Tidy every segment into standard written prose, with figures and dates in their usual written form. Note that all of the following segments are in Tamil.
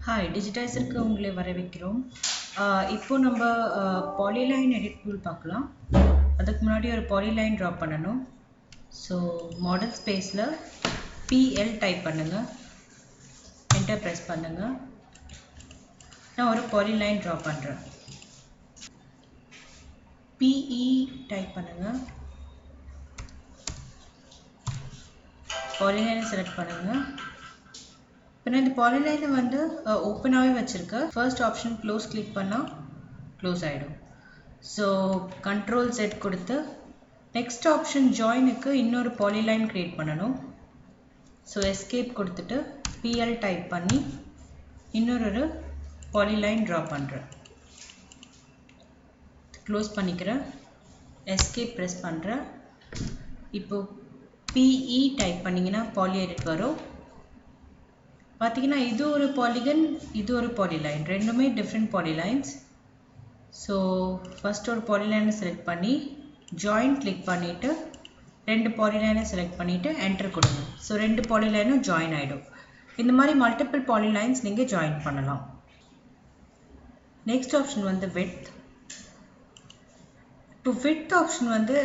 ஹாய், டிஜிடைசருக்கு உங்களை வரவேற்கிறோம். இப்போ நம்ம பாலிலைன் எடிட் டூல் பார்க்கலாம். அதுக்கு முன்னாடி ஒரு பாலிலைன் ட்ரா பண்ணணும். ஸோ மாடல் ஸ்பேஸில் PL டைப் பண்ணுங்கள், என்டர் ப்ரெஸ் பண்ணுங்கள். நான் ஒரு பாலிலைன் ட்ரா பண்ணுறேன். PE டைப் பண்ணுங்கள், பாலிலைனை செலக்ட் பண்ணுங்கள். இப்போ நான் இந்த பாலிலைனை வந்து ஓப்பனாகவே வச்சுருக்கேன். ஃபர்ஸ்ட் ஆப்ஷன் க்ளோஸ் கிளிக் பண்ணால் க்ளோஸ் ஆகிடும். ஸோ கண்ட்ரோல் Z கொடுத்து நெக்ஸ்ட் ஆப்ஷன் ஜாயினுக்கு இன்னொரு பாலிலைன் க்ரியேட் பண்ணணும். ஸோ எஸ்கேப் கொடுத்துட்டு PL டைப் பண்ணி இன்னொரு பாலிலைன் ட்ரா பண்ணுறேன். க்ளோஸ் பண்ணிக்கிறேன், எஸ்கேப் ப்ரெஸ் பண்ணுறேன். இப்போ PE டைப் பண்ணிங்கன்னா பாலி எடிட் வரும். பார்த்தீங்கன்னா இது ஒரு பாலிகன், இது ஒரு பாலிலைன், ரெண்டுமே டிஃப்ரெண்ட் பாலிலைன்ஸ். ஸோ ஃபஸ்ட் ஒரு பாலிலைனை செலக்ட் பண்ணி ஜாயின் கிளிக் பண்ணிவிட்டு ரெண்டு பாலிலைனை செலக்ட் பண்ணிவிட்டு என்டர் கொடுங்க. ஸோ ரெண்டு பாலிலைனும் ஜாயின் ஆகிடும். இந்த மாதிரி மல்டிபிள் பாலிலைன்ஸ் நீங்கள் ஜாயின் பண்ணலாம். நெக்ஸ்ட் ஆப்ஷன் வந்து விட்த். இப்போ விட்த் ஆப்ஷன் வந்து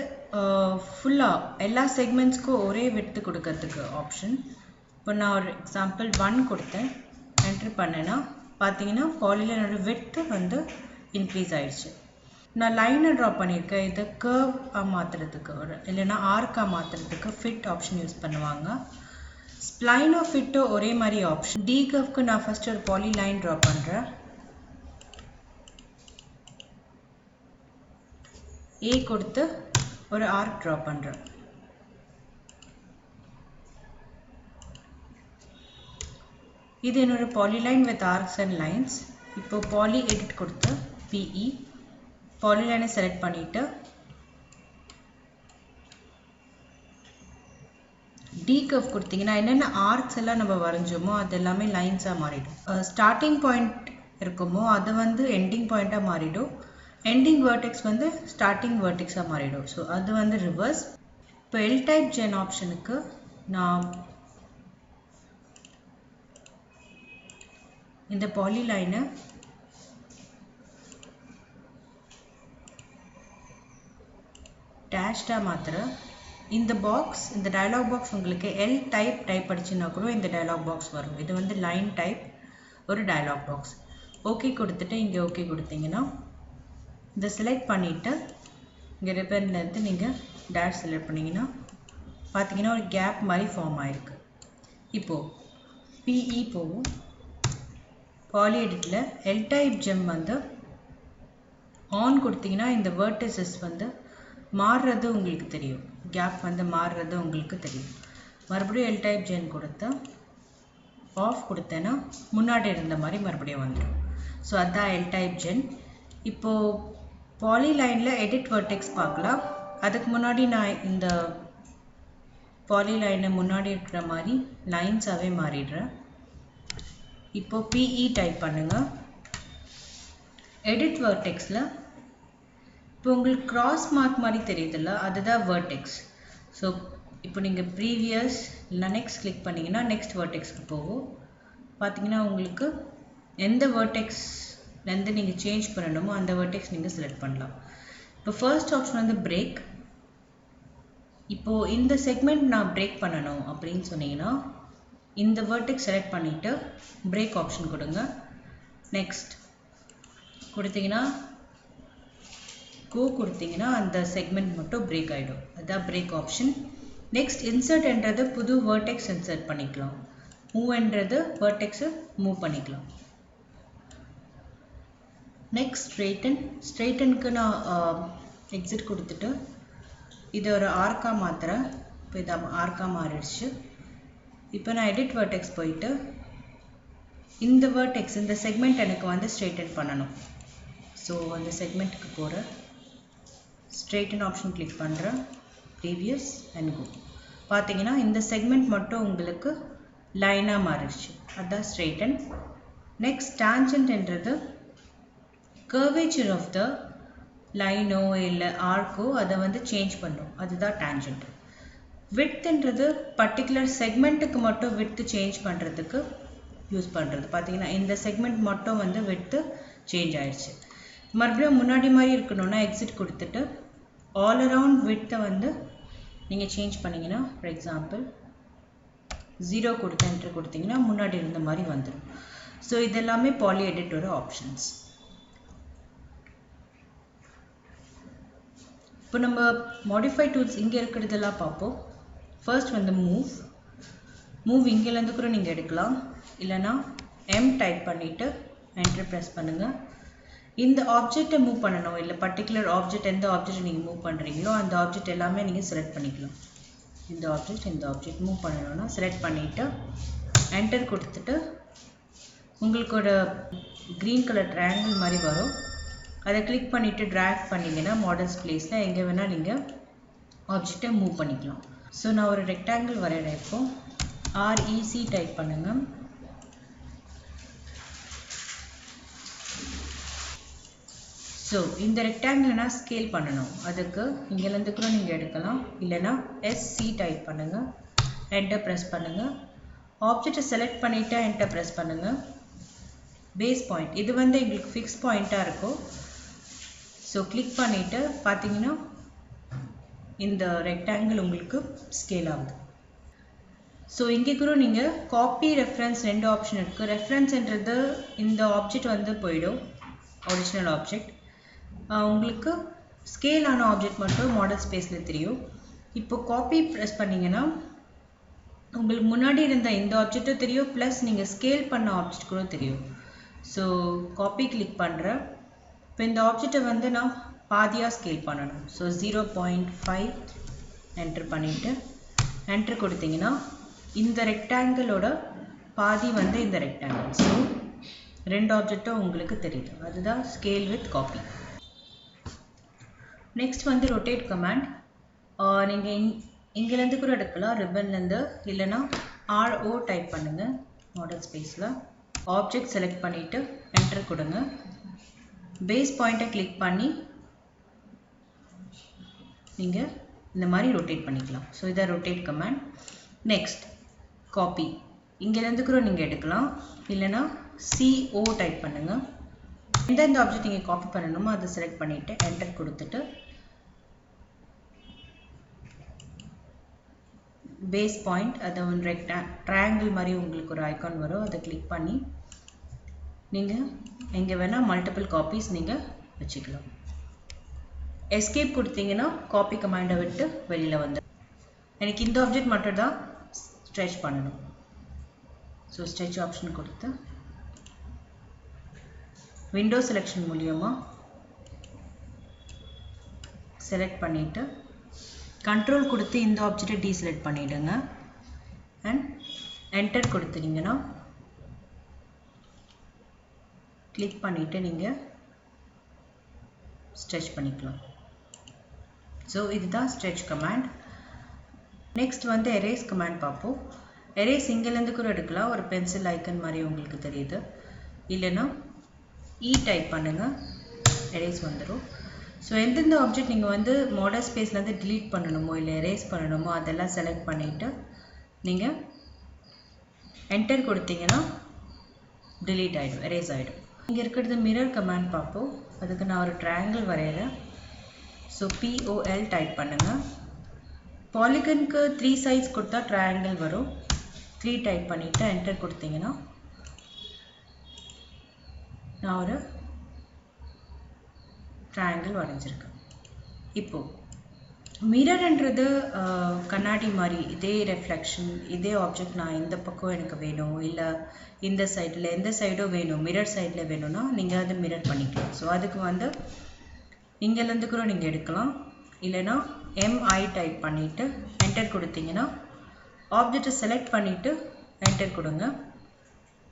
ஃபுல்லாக எல்லா செக்மெண்ட்ஸ்க்கும் ஒரே விட்த்து கொடுக்கறதுக்கு ஆப்ஷன். இப்போ நான் ஒரு எக்ஸாம்பிள் 1 கொடுத்தேன், என்ட்ரு பண்ணேன்னா பார்த்தீங்கன்னா பாலிலைனோட விட்த்து வந்து இன்க்ரீஸ் ஆகிடுச்சு. நான் லைனை ட்ரா பண்ணியிருக்கேன். இதை கர்வாக மாற்றுறதுக்கு இல்லைன்னா ஆர்க்காக மாற்றுறதுக்கு ஃபிட் ஆப்ஷன் யூஸ் பண்ணுவாங்க. ஸ்ப்ளைனோ ஃபிட்டோ ஒரே மாதிரி ஆப்ஷன். டி கர்வ்க்கு நான் ஃபஸ்ட் ஒரு பாலிலைன் ட்ரா பண்ணுறேன். ஏ கொடுத்து ஒரு ஆர்க் ட்ரா பண்ணுறேன். இது என்னோட polyline with arcs and lines. இப்போ பாலி எடிட் கொடுத்து PE பாலிலைனை செலக்ட் பண்ணிவிட்டு டி கர்வ் கொடுத்தீங்கன்னா என்னென்ன ஆர்க்ஸ் எல்லாம் நம்ம வரைஞ்சோமோ அது எல்லாமே லைன்ஸாக மாறிடும். ஸ்டார்டிங் பாயிண்ட் இருக்குமோ அது வந்து எண்டிங் பாயிண்ட்டாக மாறிடும். எண்டிங் வேர்டெக்ஸ் வந்து ஸ்டார்டிங் வேர்டெக்ஸாக மாறிடும். ஸோ அது வந்து ரிவர்ஸ். இப்போ எல் டைப் ஜென் ஆப்ஷனுக்கு நான் இந்த பாலிலைனை டேஷ்டாக மாற்றுறேன். இந்த பாக்ஸ், இந்த டயலாக் பாக்ஸ் உங்களுக்கு எல் டைப் படிச்சுன்னா கூட இந்த டயலாக் பாக்ஸ் வரும். இது வந்து லைன் டைப் ஒரு டயலாக் பாக்ஸ். ஓகே கொடுத்துட்டு இங்கே ஓகே கொடுத்தீங்கன்னா இதை செலக்ட் பண்ணிவிட்டு இங்கே ரிப்பன்லேருந்து நீங்கள் டேஷ் செலக்ட் பண்ணிங்கன்னா பார்த்தீங்கன்னா ஒரு கேப் மாதிரி ஃபார்ம் ஆகிருக்கு. இப்போது PE போகும். பாலி எடிட்டில் எல் டைப் ஜெம் வந்து ஆன் கொடுத்தீங்கன்னா இந்த வேர்டிசஸ் வந்து மாறுறது உங்களுக்கு தெரியும். கேப் வந்து மாறுறது உங்களுக்கு தெரியும். மறுபடியும் எல் டைப் ஜென் கொடுத்து ஆஃப் கொடுத்தேன்னா முன்னாடி இருந்த மாதிரி மறுபடியும் வந்துடும். ஸோ அதுதான் எல் டைப் ஜென். இப்போது பாலிலைனில் எடிட் வேர்டெக்ஸ் பார்க்கலாம். அதுக்கு முன்னாடி நான் இந்த பாலிலைனை முன்னாடி இருக்கிற மாதிரி லைன்ஸாகவே மாறிடுறேன். இப்போ PE டைப் பண்ணுங்கள். எடிட் வேர்டெக்ஸில் இப்போ உங்களுக்கு கிராஸ் மார்க் மாதிரி தெரியுதுல்ல, அதுதான் வேர்டெக்ஸ். ஸோ இப்போ நீங்கள் ப்ரீவியஸ் இல்லை நெக்ஸ்ட் கிளிக் பண்ணிங்கன்னா நெக்ஸ்ட் வேர்டெக்ஸ்க்கு போகும். பார்த்தீங்கன்னா உங்களுக்கு எந்த வேர்டெக்ஸ்லேருந்து நீங்கள் சேஞ்ச் பண்ணணுமோ அந்த வேர்டெக்ஸ் நீங்கள் செலக்ட் பண்ணலாம். இப்போ ஃபர்ஸ்ட் ஆப்ஷன் வந்து பிரேக். இப்போது இந்த செக்மெண்ட் நான் பிரேக் பண்ணணும் அப்படின்னு சொன்னீங்கன்னா இந்த வேர்டெக்ஸ் செலக்ட் பண்ணிவிட்டு பிரேக் ஆப்ஷன் கொடுங்க. நெக்ஸ்ட் கொடுத்தீங்கன்னா கோ கொடுத்தீங்கன்னா அந்த செக்மெண்ட் மட்டும் பிரேக் ஆகிடும். அதுதான் பிரேக் ஆப்ஷன். நெக்ஸ்ட் இன்சர்ட்ன்றது புது வேர்டெக்ஸ் இன்சர்ட் பண்ணிக்கலாம். மூவ்ன்றது வேர்டெக்ஸை மூவ் பண்ணிக்கலாம். நெக்ஸ்ட் ஸ்ட்ரெயிட்டனுக்கு நான் எக்ஸிட் கொடுத்துட்டு இதை ஒரு ஆர்க்காக மாற்றுறேன். இப்போ இதை ஆர்க்காக மாறிடுச்சு. இப்போ நான் எடிட் வேர்டெக்ஸ் போயிட்டு இந்த வேர்டெக்ஸ் இந்த செக்மெண்ட் எனக்கு வந்து ஸ்ட்ரெயிட்டன் பண்ணணும். ஸோ அந்த செக்மெண்ட்டுக்கு போகிறேன், ஸ்ட்ரெயிட்டன் ஆப்ஷன் கிளிக் பண்ணுறேன், ப்ரீவியஸ் அண்ட் கோ. பார்த்தீங்கன்னா இந்த செக்மெண்ட் மட்டும் உங்களுக்கு லைனாக மாறிடுச்சு. அதுதான் ஸ்ட்ரெயிட்டன். நெக்ஸ்ட் டான்ஜென்ட்ன்றது கர்வேச்சர் ஆஃப் த லைனோ இல்லை ஆர்க்கோ அதை வந்து சேஞ்ச் பண்ணும். அதுதான் டான்ஜென்ட். விட்த்ன்றது பர்டிகுலர் செக்மெண்ட்டுக்கு மட்டும் விட்த்து சேஞ்ச் பண்ணுறதுக்கு யூஸ் பண்ணுறது. பார்த்தீங்கன்னா இந்த செக்மெண்ட் மட்டும் வந்து விட்த்து சேஞ்ச் ஆயிடுச்சு. மறுபடியும் முன்னாடி மாதிரி இருக்கணும்னா எக்ஸிட் கொடுத்துட்டு ஆல் அரவுண்ட் விட்த்தை வந்து நீங்கள் சேஞ்ச் பண்ணிங்கன்னா, ஃபார் எக்ஸாம்பிள் 0 கொடுத்து என்ட்ரு கொடுத்தீங்கன்னா முன்னாடி இருந்த மாதிரி வந்துடும். ஸோ இதெல்லாமே பாலி எடிட்டோட ஆப்ஷன்ஸ். இப்போ நம்ம மாடிஃபை டூல்ஸ் இங்கே இருக்கிறதெல்லாம் பார்ப்போம். ஃபர்ஸ்ட் வந்து மூவ் இங்கேருந்து கூட நீங்கள் எடுக்கலாம். இல்லைனா M டைப் பண்ணிவிட்டு என்ட்ரு ப்ரெஸ் பண்ணுங்கள். இந்த ஆப்ஜெக்டை மூவ் பண்ணணும், இல்லை பர்டிகுலர் ஆப்ஜெக்ட் எந்த ஆப்ஜெக்ட் நீங்கள் மூவ் பண்ணுறீங்களோ அந்த ஆப்ஜெக்ட் எல்லாமே நீங்கள் செலக்ட் பண்ணிக்கலாம். இந்த ஆப்ஜெக்ட் மூவ் பண்ணணும்னா செலக்ட் பண்ணிவிட்டு என்டர் கொடுத்துட்டு உங்களுக்கு ஒரு க்ரீன் கலர் ட்ரையாங்கிள் மாதிரி வரும். அதை கிளிக் பண்ணிவிட்டு ட்ராக் பண்ணிங்கன்னா மாடல்ஸ் பிளேஸில் எங்கே வேணால் நீங்கள் ஆப்ஜெக்டை மூவ் பண்ணிக்கலாம். ஸோ நான் ஒரு ரெக்டாங்கிள் வரைகிறேன். இப்போ REC டைப் பண்ணுங்கள். ஸோ இந்த ரெக்டாங்கிளை நான் ஸ்கேல் பண்ணணும். அதுக்கு இங்கேருந்து கூட நீங்கள் எடுக்கலாம். இல்லைனா SC டைப் பண்ணுங்கள், என்டர் ப்ரெஸ் பண்ணுங்கள். ஆப்ஜெக்டை செலக்ட் பண்ணிவிட்டு என்டர் ப்ரெஸ் பண்ணுங்கள். பேஸ் பாயிண்ட் இது வந்து எங்களுக்கு ஃபிக்ஸ் பாயிண்ட்டாக இருக்கும். ஸோ கிளிக் பண்ணிவிட்டு பார்த்தீங்கன்னா இந்த ரெக்டாங்கிள் உங்களுக்கு ஸ்கேல் ஆகுது. ஸோ இங்கே கூட நீங்கள் காப்பி ரெஃபரன்ஸ் 2 ஆப்ஷன் இருக்குது. ரெஃபரன்ஸ்ன்றது இந்த ஆப்ஜெக்ட் வந்து போயிடும், ஒரிஜினல் ஆப்ஜெக்ட். உங்களுக்கு ஸ்கேல் ஆன ஆப்ஜெக்ட் மட்டும் மாடல் ஸ்பேஸில் தெரியும். இப்போ காப்பி ப்ரெஸ் பண்ணிங்கன்னா உங்களுக்கு முன்னாடி இருந்த இந்த ஆப்ஜெக்டும் தெரியும், ப்ளஸ் நீங்கள் ஸ்கேல் பண்ண ஆப்ஜெக்ட் கூட தெரியும். ஸோ காப்பி கிளிக் பண்ணுறேன். இப்போ இந்த ஆப்ஜெக்டை வந்து நான் பாதியாக ஸ்கேல் பண்ணணும். ஸோ 0.5 என்ட்ரு பண்ணிவிட்டு என்ட்ரு கொடுத்தீங்கன்னா இந்த ரெக்டாங்கிளோட பாதி வந்து இந்த ரெக்டாங்கிள். ஸோ 2 ஆப்ஜெக்டும் உங்களுக்கு தெரியுது. அதுதான் ஸ்கேல் வித் காப்பி. நெக்ஸ்ட் வந்து ரொட்டேட் கமாண்ட். நீங்கள் இங்கேருந்து கூட எடுக்கலாம், ரிப்பன்லேருந்து. இல்லைனா RO டைப் பண்ணுங்கள் மாடல் ஸ்பேஸில். ஆப்ஜெக்ட் செலக்ட் பண்ணிவிட்டு என்டர் கொடுங்க. பேஸ் பாயிண்ட்டை கிளிக் பண்ணி நீங்கள் இந்த மாதிரி ரொட்டேட் பண்ணிக்கலாம். ஸோ இதை ரொட்டேட் கமாண்ட். Next copy. இங்கேருந்து கூட நீங்கள் எடுக்கலாம். இல்லைனா CO டைப் பண்ணுங்கள். எந்தெந்த ஆப்ஜெக்ட் நீங்கள் காப்பி பண்ணணுமோ அதை செலக்ட் பண்ணிவிட்டு என்டர் கொடுத்துட்டு பேஸ் பாயிண்ட், அதை ஒரு ட்ரையாங்கிள் மாதிரி உங்களுக்கு ஒரு ஐக்கான் வரும், அதை கிளிக் பண்ணி நீங்கள் எங்கே வேணால் மல்டிபிள் காப்பீஸ் நீங்கள் வச்சுக்கலாம். எஸ்கேப் கொடுத்தீங்கன்னா காப்பி கமாண்டை விட்டு வெளியில் வந்து எனக்கு இந்த ஆப்ஜெக்ட் மட்டும் தான் ஸ்ட்ரெச் பண்ணணும். ஸோ ஸ்ட்ரெச் ஆப்ஷன் கொடுத்து விண்டோ செலெக்ஷன் மூலியமாக செலக்ட் பண்ணிவிட்டு கண்ட்ரோல் கொடுத்து இந்த ஆப்ஜெக்டை டீசெலக்ட் பண்ணிவிடுங்க. அண்ட் என்டர் கொடுத்தீங்கன்னா கிளிக் பண்ணிவிட்டு நீங்கள் ஸ்ட்ரெச் பண்ணிக்கலாம். ஸோ இதுதான் ஸ்ட்ரெச் கமாண்ட். நெக்ஸ்ட் வந்து எரேஸ் கமாண்ட் பார்ப்போம். எரேஸ் இங்கேருந்து கூட எடுக்கலாம், ஒரு பென்சில் ஐக்கன் மாதிரி உங்களுக்கு தெரியுது. இல்லைன்னா டைப் பண்ணுங்கள், எரேஸ் வந்துடும். ஸோ எந்தெந்த ஆப்ஜெக்ட் நீங்கள் வந்து மாடல் ஸ்பேஸ்லேருந்து டிலீட் பண்ணணுமோ இல்லை எரேஸ் பண்ணணுமோ அதெல்லாம் செலக்ட் பண்ணிவிட்டு நீங்கள் என்டர் கொடுத்தீங்கன்னா டிலீட் ஆகிடும், எரேஸ் ஆகிடும். இங்கே இருக்கிறது மிரர் கமாண்ட் பார்ப்போம். அதுக்கு நான் ஒரு ட்ரையாங்கிள் வரைகிறேன். ஸோ POL டைப் பண்ணுங்கள். பாலிகனுக்கு 3 சைட்ஸ் கொடுத்தா ட்ரையாங்கிள் வரும். 3 டைப் பண்ணிவிட்டு என்டர் கொடுத்தீங்கன்னா நான் ஒரு ட்ரையாங்கிள் வரைஞ்சிருக்கேன். இப்போது மிரர்ன்றது கண்ணாடி மாதிரி இதே ரெஃப்ளெக்ஷன், இதே ஆப்ஜெக்ட் நான் இந்த பக்கம் எனக்கு வேணும், இல்லை இந்த சைடில் எந்த சைடும் வேணும், மிரர் சைடில் வேணும்னா நீங்கள் அதை மிரர் பண்ணிக்கலாம். ஸோ அதுக்கு வந்து இங்கேருந்து கூட நீங்கள் எடுக்கலாம். இல்லைனா MI டைப் பண்ணிவிட்டு என்டர் கொடுத்தீங்கன்னா ஆப்ஜெக்டை செலக்ட் பண்ணிவிட்டு என்டர் கொடுங்க.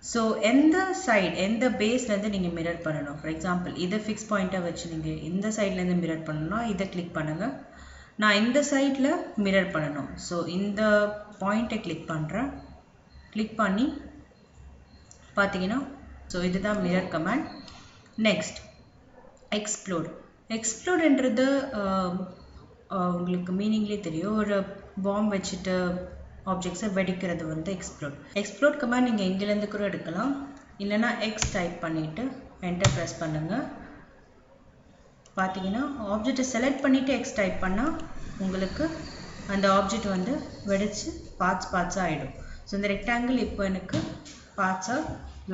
ஸோ எந்த சைடு எந்த பேஸ்லேருந்து நீங்கள் மிரர் பண்ணணும், ஃபார் எக்ஸாம்பிள் இதை ஃபிக்ஸ் பாயிண்ட்டாக வச்சு நீங்கள் இந்த சைட்லேருந்து மிரர் பண்ணணும்னா இதை கிளிக் பண்ணுங்கள். நான் இந்த சைடில் மிரர் பண்ணணும். ஸோ இந்த பாயிண்ட்டை கிளிக் பண்ணுறேன். கிளிக் பண்ணி பார்த்தீங்கன்னா ஸோ இதுதான் மிரர் கமாண்ட். நெக்ஸ்ட் எக்ஸ்ப்ளோடுன்றது உங்களுக்கு மீனிங்லேயே தெரியும். ஒரு பாம்பு வச்சுட்டு ஆப்ஜெக்ட்ஸை வெடிக்கிறது வந்து எக்ஸ்ப்ளோட் கமாண்ட் நீங்கள் எங்கேருந்து கூட எடுக்கலாம். இல்லைனா எக்ஸ் டைப் பண்ணிவிட்டு என்டர் ப்ரெஸ் பண்ணுங்கள். பார்த்தீங்கன்னா ஆப்ஜெக்டை செலக்ட் பண்ணிவிட்டு எக்ஸ் டைப் பண்ணால் உங்களுக்கு அந்த ஆப்ஜெக்ட் வந்து வெடித்து பார்ட்ஸாக ஆகிடும். ஸோ இந்த ரெக்டாங்கிள் இப்போ எனக்கு பார்ட்ஸாக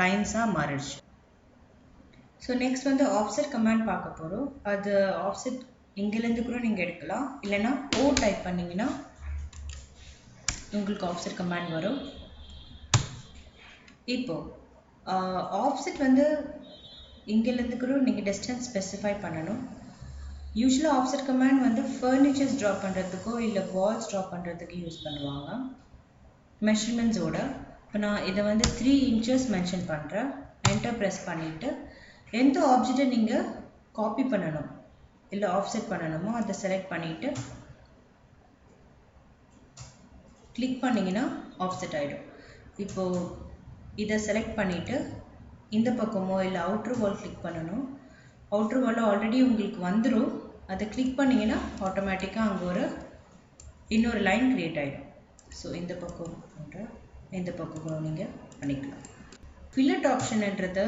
லைன்ஸாக மாறிடுச்சு. ஸோ நெக்ஸ்ட் வந்து ஆஃப்செட் கமாண்ட் பார்க்க போகிறோம். அது ஆஃப்செட் இங்கேருந்து கூட நீங்கள் எடுக்கலாம். இல்லைனா ஓ டைப் பண்ணிங்கன்னா உங்களுக்கு ஆஃப்செட் கமாண்ட் வரும். இப்போது ஆஃப்செட் வந்து இங்கேருந்து கூட நீங்கள் டிஸ்டன்ஸ் ஸ்பெசிஃபை பண்ணணும். யூஸ்வலாக ஆஃப்செட் கமாண்ட் வந்து ஃபர்னிச்சர்ஸ் ட்ரா பண்ணுறதுக்கோ இல்லை வால்ஸ் ட்ரா பண்ணுறதுக்கு யூஸ் பண்ணுவாங்க மெஷர்மெண்ட்ஸோட. இப்போ நான் இதை வந்து 3 inches மென்ஷன் பண்ணுறேன். என்டர் ப்ரெஸ் பண்ணிவிட்டு எந்த ஆப்ஜெக்டை நீங்கள் காப்பி பண்ணணும் இல்லை ஆஃப்செட் பண்ணணுமோ அதை செலக்ட் பண்ணிவிட்டு கிளிக் பண்ணிங்கன்னா ஆஃப்செட் ஆகிடும். இப்போது இதை செலக்ட் பண்ணிவிட்டு இந்த பக்கமோ இல்லை அவுட்ரு வால் கிளிக் பண்ணணும். அவுட்ரு வால் ஆல்ரெடி உங்களுக்கு வந்துடும். அதை கிளிக் பண்ணிங்கன்னா ஆட்டோமேட்டிக்காக அங்கே இன்னொரு லைன் க்ரியேட் ஆகிடும். ஸோ இந்த பக்கம் பண்ணுறேன், இந்த பக்கம் நீங்கள் பண்ணிக்கலாம். ஃபில்லட் ஆப்ஷன்ன்றது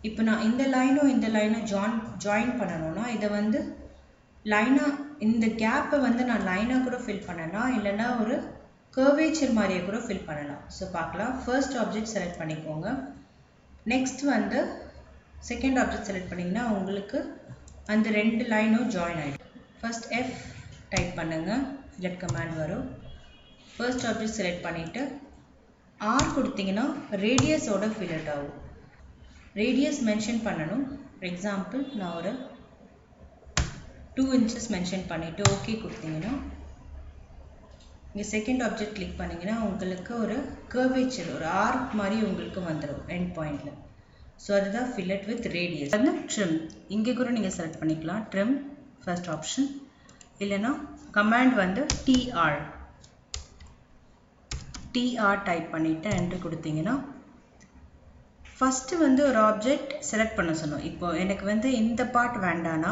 இப்போ நான் இந்த லைனும் ஜாயின் பண்ணணும்னா இதை வந்து லைனாக இந்த கேப்பை வந்து நான் லைனாக கூட ஃபில் பண்ணலாம். இல்லைன்னா ஒரு கர்வேச்சர் மாதிரியே கூட ஃபில் பண்ணலாம். ஸோ பார்க்கலாம். ஃபர்ஸ்ட் ஆப்ஜெக்ட் செலக்ட் பண்ணிக்கோங்க. நெக்ஸ்ட் வந்து செகண்ட் ஆப்ஜெக்ட் செலக்ட் பண்ணிங்கன்னா உங்களுக்கு அந்த 2 லைனும் ஜாயின் ஆகிடும். ஃபர்ஸ்ட் எஃப் டைப் பண்ணுங்கள், ஃபில்லட் கமாண்ட் வரும். ஃபர்ஸ்ட் ஆப்ஜெக்ட் செலக்ட் பண்ணிவிட்டு ஆர் கொடுத்தீங்கன்னா ரேடியஸோட ஃபில்லட் ஆகும். ரேடியஸ் மென்ஷன் பண்ணணும். ஃபார் எக்ஸாம்பிள் நான் ஒரு 2 inches மென்ஷன் பண்ணிவிட்டு ஓகே கொடுத்தீங்கன்னா இங்கே செகண்ட் ஆப்ஜெக்ட் கிளிக் பண்ணிங்கன்னா உங்களுக்கு ஒரு கர்வேச்சர் ஒரு ஆர்க் மாதிரி உங்களுக்கு வந்துடும் எண்ட் பாயிண்டில். ஸோ அதுதான் ஃபில்லட் வித் ரேடியஸ். வந்து ட்ரிம் இங்கே கூட நீங்கள் செலக்ட் பண்ணிக்கலாம். Trim first option. இல்லைன்னா கமாண்ட் வந்து டிஆர் டைப் பண்ணிவிட்டு என்ட்ரு கொடுத்தீங்கன்னா ஃபஸ்ட்டு வந்து ஒரு ஆப்ஜெக்ட் செலக்ட் பண்ண சொன்னோம். இப்போ எனக்கு வந்து இந்த பார்ட் வேண்டானா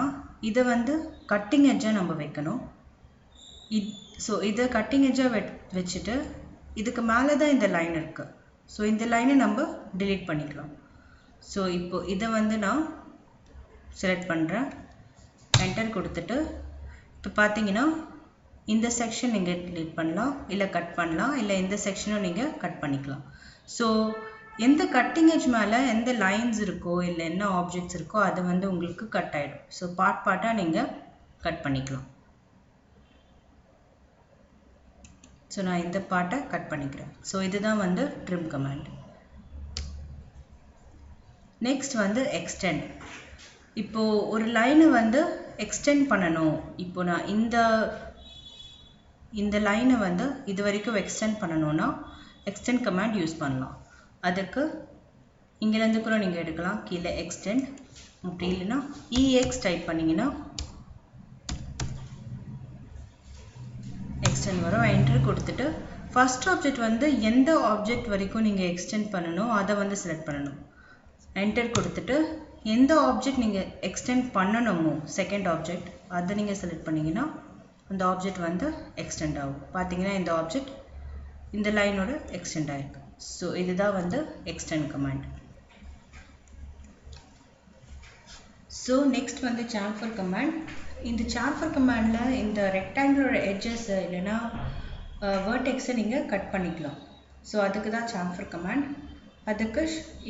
இதை வந்து கட்டிங் எட்ஜாக நம்ம வைக்கணும். ஸோ இதை கட்டிங் எட்ஜாக வச்சுட்டு இதுக்கு மேலே தான் இந்த லைன் இருக்குது. ஸோ இந்த லைனை நம்ம டிலீட் பண்ணிக்கலாம். ஸோ இப்போது இதை வந்து நான் செலக்ட் பண்ணுறேன், என்டர் கொடுத்துட்டு இப்போ பார்த்தீங்கன்னா இந்த செக்ஷன் நீங்கள் டிலீட் பண்ணலாம், இல்லை கட் பண்ணலாம், இல்லை இந்த செக்ஷனும் நீங்கள் கட் பண்ணிக்கலாம். ஸோ எந்த கட்டிங் எட்ஜ் மேலே எந்த லைன்ஸ் இருக்கோ இல்லை என்ன ஆப்ஜெக்ட்ஸ் இருக்கோ அது வந்து உங்களுக்கு கட் ஆகிடும். ஸோ பார்ட்டாக நீங்கள் கட் பண்ணிக்கலாம். ஸோ நான் இந்த பார்ட்டை கட் பண்ணிக்கிறேன். ஸோ இதுதான் வந்து ட்ரிம் கமாண்ட். நெக்ஸ்ட் வந்து எக்ஸ்டெண்ட். இப்போது ஒரு லைனை வந்து எக்ஸ்டெண்ட் பண்ணணும். இப்போ நான் இந்த லைனை வந்து இது வரைக்கும் எக்ஸ்டெண்ட் பண்ணணும்னா எக்ஸ்டெண்ட் கமாண்ட் யூஸ் பண்ணலாம். அதுக்கு இங்கேருந்து கூட நீங்கள் எடுக்கலாம். கீழே எக்ஸ்டெண்ட், அப்படி இல்லைன்னா இஎக்ஸ் டைப் பண்ணிங்கன்னா எக்ஸ்டெண்ட் வரும். என்டர் கொடுத்துட்டு ஃபர்ஸ்ட் ஆப்ஜெக்ட் வந்து எந்த ஆப்ஜெக்ட் வரைக்கும் நீங்கள் எக்ஸ்டெண்ட் பண்ணணும் அதை வந்து செலக்ட் பண்ணணும். என்டர் கொடுத்துட்டு எந்த ஆப்ஜெக்ட் நீங்கள் எக்ஸ்டெண்ட் பண்ணணுமோ செகண்ட் ஆப்ஜெக்ட் அதை நீங்கள் செலக்ட் பண்ணிங்கன்னா அந்த ஆப்ஜெக்ட் வந்து எக்ஸ்டெண்ட் ஆகும். பார்த்தீங்கன்னா இந்த ஆப்ஜெக்ட் இந்த லைனோட எக்ஸ்டெண்ட் ஆகிருக்கு. ஸோ இதுதான் வந்து எக்ஸ்டெண்ட் கமாண்ட். ஸோ நெக்ஸ்ட் வந்து சாம்ஃபர் கமாண்ட். இந்த சாம்ஃபர் கமாண்டில் இந்த ரெக்டாங்கிளோட எட்ஜஸ் இல்லைன்னா வேர்டெக்ஸை நீங்கள் கட் பண்ணிக்கலாம். ஸோ அதுக்கு தான் சாம்ஃபர் கமாண்ட். அதுக்கு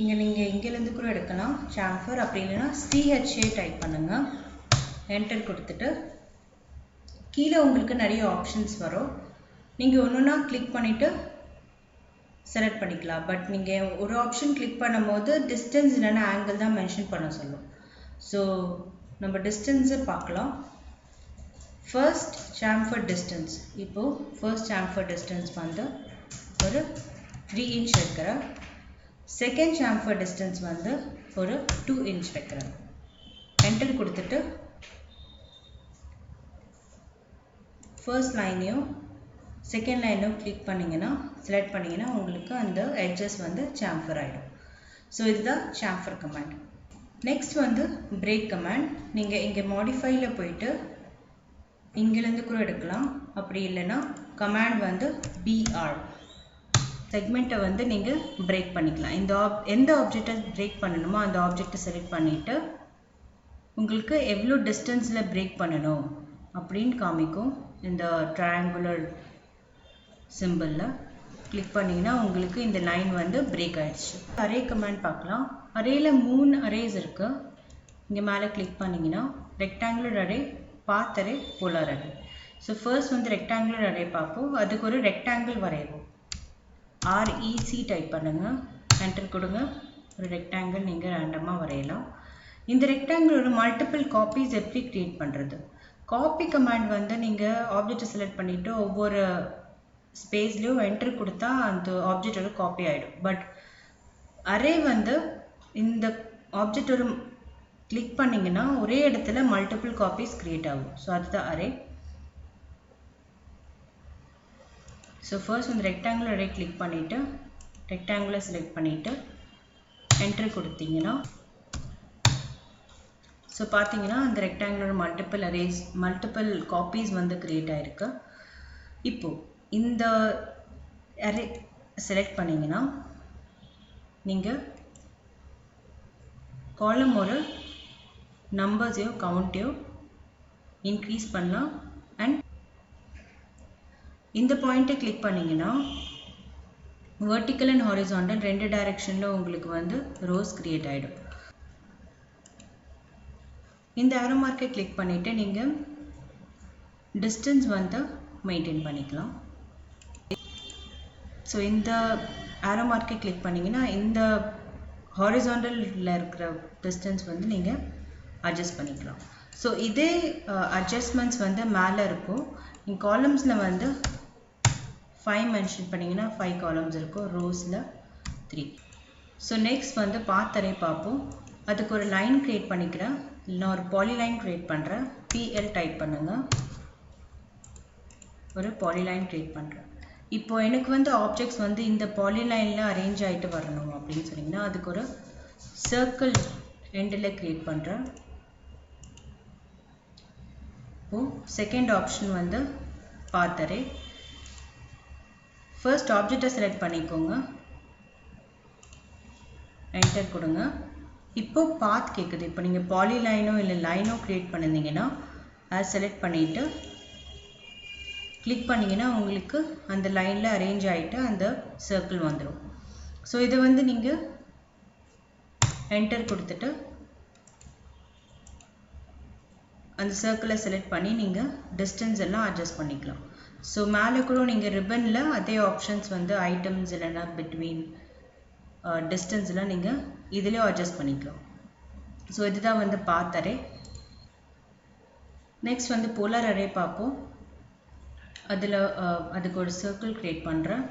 நீங்கள் இங்கேருந்து கூட எடுக்கலாம் சாம்ஃபர், அப்படி இல்லைன்னா சிஹெச்ஏ டைப் பண்ணுங்கள். என்டர் கொடுத்துட்டு கீழே உங்களுக்கு நிறைய ஆப்ஷன்ஸ் வரும். நீங்கள் ஒன்றுன்னா கிளிக் பண்ணிவிட்டு செலக்ட் பண்ணிக்கலாம். பட் நீங்கள் ஒரு ஆப்ஷன் கிளிக் பண்ணும்போது டிஸ்டன்ஸ் இல்லைன்னா ஆங்கிள் தான் மென்ஷன் பண்ண சொல்லும். ஸோ நம்ம டிஸ்டன்ஸை பார்க்கலாம். First chamfer distance. இப்போது ஃபர்ஸ்ட் சாம்ஃபர் டிஸ்டன்ஸ் வந்து ஒரு 3 inch வைக்கிறேன். செகண்ட் சாம்ஃபர் டிஸ்டன்ஸ் வந்து ஒரு 2 inch வைக்கிறேன். என்டர் கொடுத்துட்டு ஃபர்ஸ்ட் லைனையும் செகண்ட் லைனும் கிளிக் பண்ணிங்கன்னா செலக்ட் பண்ணிங்கன்னா உங்களுக்கு அந்த எட்ஜஸ் வந்து சாம்ஃபர் ஆகிடும். ஸோ இதுதான் சாம்ஃபர் கமாண்ட். நெக்ஸ்ட் வந்து பிரேக் கமாண்ட். நீங்கள் இங்கே மாடிஃபையில் போயிட்டு இங்கிருந்து கூட எடுக்கலாம். அப்படி இல்லைன்னா கமாண்ட் வந்து BR செக்மெண்ட்டை வந்து நீங்கள் பிரேக் பண்ணிக்கலாம். எந்த ஆப்ஜெக்டை பிரேக் பண்ணணுமோ அந்த ஆப்ஜெக்டை செலக்ட் பண்ணிவிட்டு உங்களுக்கு எவ்வளோ டிஸ்டன்ஸில் பிரேக் பண்ணணும் அப்படின்னு காமிக்கும். இந்த ட்ரையாங்குலர் சிம்பிளில் கிளிக் பண்ணிங்கன்னா உங்களுக்கு இந்த லைன் வந்து பிரேக் ஆகிடுச்சு. அரே கமாண்ட் பார்க்கலாம். அரேயில் 3 அரேஸ் இருக்குது. இங்கே மேலே கிளிக் பண்ணிங்கன்னா rectangular array, path array, polar array. So first வந்து ரெக்டாங்குலர் அரே பார்ப்போம். அதுக்கு ஒரு ரெக்டாங்கிள் வரைவோம். REC டைப் பண்ணுங்கள், என்டர் கொடுங்க. ஒரு ரெக்டாங்கிள் நீங்கள் ரேண்டமாக வரையலாம். இந்த ரெக்டாங்கிள் ஒரு மல்டிபிள் காப்பீஸ் எப்படி க்ரியேட் பண்ணுறது? காப்பி கமாண்ட் வந்து நீங்கள் ஆப்ஜெக்டை செலக்ட் பண்ணிவிட்டு ஒவ்வொரு ஸ்பேஸ்லேயும் என்டர் கொடுத்தா அந்த ஆப்ஜெக்டோட காப்பி ஆகிடும். பட் அரே வந்து இந்த ஆப்ஜெக்ட் ஒரு கிளிக் பண்ணிங்கன்னா ஒரே இடத்துல மல்டிபிள் காப்பீஸ் க்ரியேட் ஆகும். ஸோ அதுதான் அரே. ஸோ ஃபர்ஸ்ட் வந்து ரெக்டாங்குலர் அரே கிளிக் பண்ணிவிட்டு ரெக்டாங்குலர் செலக்ட் பண்ணிவிட்டு என்டர் கொடுத்தீங்கன்னா ஸோ பார்த்தீங்கன்னா அந்த ரெக்டாங்குலர் மல்டிபிள் காப்பீஸ் வந்து க்ரியேட் ஆகிருக்கு. இப்போது இந்த அரே செலக்ட் பண்ணிங்கன்னா நீங்கள் காலம் ஒரு நம்பர்ஸையோ கவுண்ட்டையோ இன்க்ரீஸ் பண்ணலாம். அண்ட் இந்த பாயிண்ட்டை கிளிக் பண்ணிங்கன்னா வெர்டிக்கல் அண்ட் ஹாரிசாண்டல் 2 டைரெக்ஷனில் உங்களுக்கு வந்து ரோஸ் க்ரியேட் ஆகிடும். இந்த ஆரோ மார்க்கை கிளிக் பண்ணிவிட்டு நீங்கள் டிஸ்டன்ஸ் வந்து மெயின்டைன் பண்ணிக்கலாம். ஸோ இந்த ஆரோ மார்க்கை கிளிக் பண்ணிங்கன்னா இந்த ஹாரிசாண்டலில் இருக்கிற டிஸ்டன்ஸ் வந்து நீங்கள் அட்ஜஸ்ட் பண்ணிக்கலாம். ஸோ இதே அட்ஜஸ்ட்மெண்ட்ஸ் வந்து மேலே இருக்கும். நீங்கள் காலம்ஸில் வந்து 5 மென்ஷன் பண்ணிங்கன்னா 5 காலம்ஸ் இருக்கும், ரோஸில் 3. ஸோ நெக்ஸ்ட் வந்து பாத் அரே பார்ப்போம். அதுக்கு ஒரு லைன் க்ரியேட் பண்ணிக்கிறேன், இல்லைனா ஒரு பாலிலைன் க்ரியேட் பண்ணுறேன். PL டைப் பண்ணுங்கள், ஒரு பாலிலைன் க்ரியேட் பண்ணுறேன். இப்போ எனக்கு வந்து ஆப்ஜெக்ட்ஸ் வந்து இந்த பாலிலைனில் அரேஞ்ச் ஆகிட்டு வரணும் அப்படின்னு சொன்னீங்கன்னா அதுக்கு ஒரு சர்க்கிள் எண்டில் க்ரியேட் பண்ணுறேன். இப்போது செகண்ட் ஆப்ஷன் வந்து பாத் அரே. ஃபர்ஸ்ட் ஆப்ஜெக்டை செலக்ட் பண்ணிக்கோங்க, என்டர் கொடுங்க. இப்போது பாத் கேட்குது. இப்போ நீங்கள் பாலிலைனோ இல்லை லைனோ க்ரியேட் பண்ணியிருந்தீங்கன்னா அதை செலக்ட் பண்ணிவிட்டு கிளிக் பண்ணிங்கன்னா உங்களுக்கு அந்த லைனில் அரேஞ்ச் ஆகிட்டு அந்த சர்க்கிள் வந்துடும். ஸோ இதை வந்து நீங்கள் என்டர் கொடுத்துட்டு அந்த சர்க்கிளை செலக்ட் பண்ணி நீங்கள் டிஸ்டன்ஸ் எல்லாம் அட்ஜஸ்ட் பண்ணிக்கலாம். ஸோ மேலே கூட நீங்கள் ரிப்பனில் அதே ஆப்ஷன்ஸ் வந்து ஐட்டம்ஸ் இல்லைன்னா பிட்வீன் டிஸ்டன்ஸ்லாம் நீங்கள் இதுலேயும் அட்ஜஸ்ட் பண்ணிக்கலாம். ஸோ இதுதான் வந்து பாத் அரே. நெக்ஸ்ட் வந்து போலார் அரே பார்ப்போம். அதில் அதுக்கு ஒரு சர்க்கிள் க்ரியேட் பண்ணுறேன்.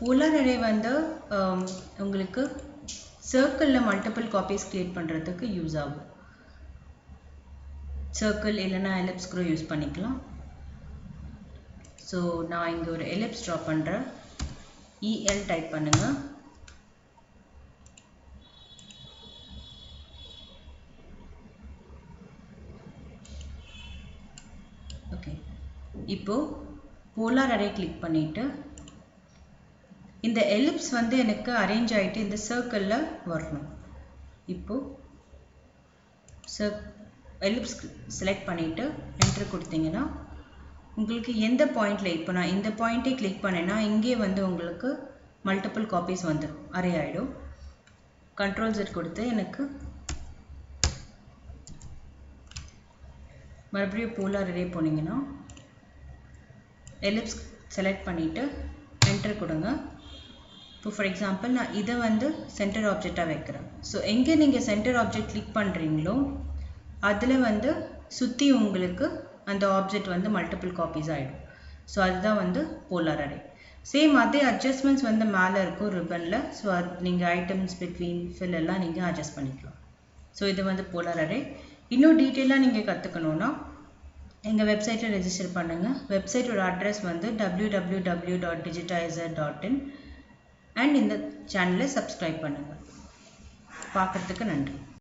போலார் அரே வந்து உங்களுக்கு சர்க்கிளில் மல்டிபிள் காப்பீஸ் க்ரியேட் பண்ணுறதுக்கு யூஸ் ஆகும். சர்க்கிள் இல்லைன்னா எலிப்ஸ் கூட யூஸ் பண்ணிக்கலாம். ஸோ நான் இங்கே ஒரு எலிப்ஸ் ட்ரா பண்ணுறேன். EL டைப் பண்ணுங்கள். ஓகே, இப்போது போலார் அரே கிளிக் பண்ணிவிட்டு இந்த எலிப்ஸ் வந்து எனக்கு அரேஞ்ச் ஆகிட்டு இந்த சர்க்கிளில் வரணும். இப்போது எலிப்ஸ் செலக்ட் பண்ணிவிட்டு என்டர் கொடுத்தீங்கன்னா உங்களுக்கு எந்த பாயிண்டில், இப்போ நான் இந்த பாயிண்ட்டே கிளிக் பண்ணேன்னா இங்கே வந்து உங்களுக்கு மல்டிபிள் காப்பீஸ் வந்துடும், அரே ஆகிடும். Ctrl+Z கொடுத்து எனக்கு மறுபடியும் போலார் அரே போனீங்கன்னா எலிப்ஸ் செலக்ட் பண்ணிவிட்டு என்டர் கொடுங்க. இப்போ ஃபார் எக்ஸாம்பிள் நான் இதை வந்து சென்டர் ஆப்ஜெக்டாக வைக்கிறேன். ஸோ எங்கே நீங்கள் சென்டர் ஆப்ஜெக்ட் கிளிக் பண்ணுறீங்களோ அதில் வந்து சுற்றி உங்களுக்கு அந்த ஆப்ஜெக்ட் வந்து மல்டிபிள் காப்பீஸ் ஆகிடும். ஸோ அதுதான் வந்து போலார் அரே. சேம் அதே அட்ஜஸ்ட்மெண்ட்ஸ் வந்து மேலே இருக்கும் ரிப்பனில். ஸோ அது நீங்கள் ஐட்டம்ஸ் பிட்வீன் ஃபில் எல்லாம் நீங்கள் அட்ஜஸ்ட் பண்ணிக்கலாம். ஸோ இது வந்து போலார் அரே. இன்னும் டீட்டெயிலாக நீங்கள் கற்றுக்கணுன்னா எங்கள் வெப்சைட்டை ரெஜிஸ்டர் பண்ணுங்கள். வெப்சைட்டோட அட்ரஸ் வந்து www.digitizer.in அண்ட் இந்த சேனலை சப்ஸ்கிரைப் பண்ணுங்கள். பார்க்குறதுக்கு நன்றி.